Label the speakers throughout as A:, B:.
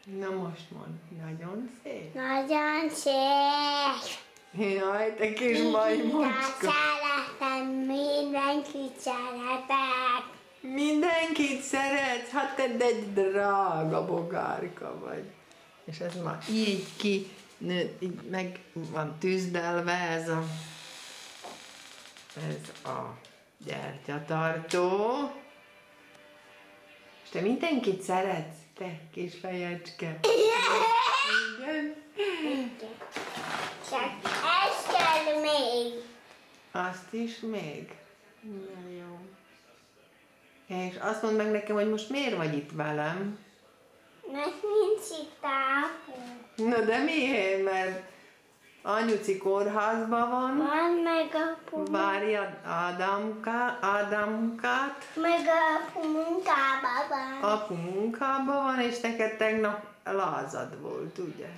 A: Na most mond, nagyon szép.
B: Nagyon szép.
A: Jaj, te kis majmocska.
B: Szeretem, mindenkit szeretek.
A: Mindenkit szeretsz, hát te egy drága bogárka vagy. És ez már így ki, így meg van tűzdelve ez a gyertyatartó. És te mindenkit szeretsz, te kis fejecske. Igen.
B: Csak ez kell még.
A: Azt is még? Na jó. És azt mondd meg nekem, hogy most miért vagy itt velem?
B: Mert nincs itt apu.
A: Na de miért? Mert anyuci kórházban van,
B: Van meg apu.
A: várja Ádámkát,
B: Meg apu munkában van.
A: apu munkában van, és neked tegnap lázad volt, ugye?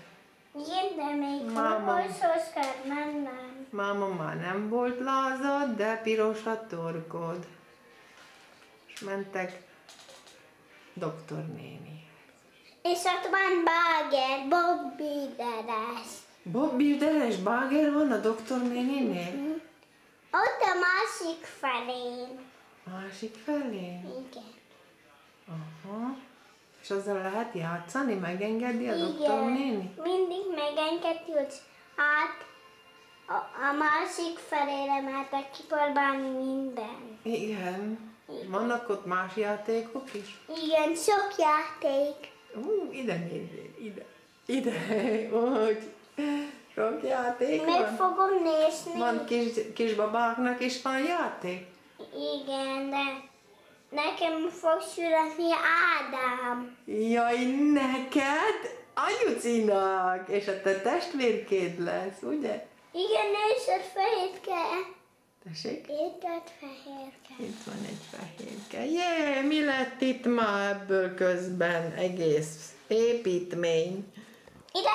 B: Igen, de még
A: Máma.
B: orvoshoz kell mennem.
A: Máma már nem volt lázad, de piros a torkod. És mentek doktornéni.
B: És ott van Báger, Bobby Deres.
A: Bobby Deres Báger van a doktornéninél?
B: Ott a másik felén.
A: Másik felé?
B: Igen.
A: Aha. És azzal lehet játszani? Megengedi a doktornéni?
B: Mindig megengedjük, hogy hát a másik felére mertek kipróbálni minden.
A: Igen. Vannak ott más játékok is?
B: Igen, sok játék.
A: Ide nézzél, ide. Úgy. Sok játék
B: Meg
A: van.
B: fogom nézni.
A: Van kis babáknak is van játék?
B: Igen, de nekem fog születni Ádám.
A: Jaj, neked? Anyucinak! És a te testvérkéd lesz, ugye?
B: Igen, és egy fehérke.
A: Tessék?
B: Itt egy fehérke.
A: Itt van egy fehérke. Jé, mi lett itt ma ebből közben? Egész építmény.
B: Ide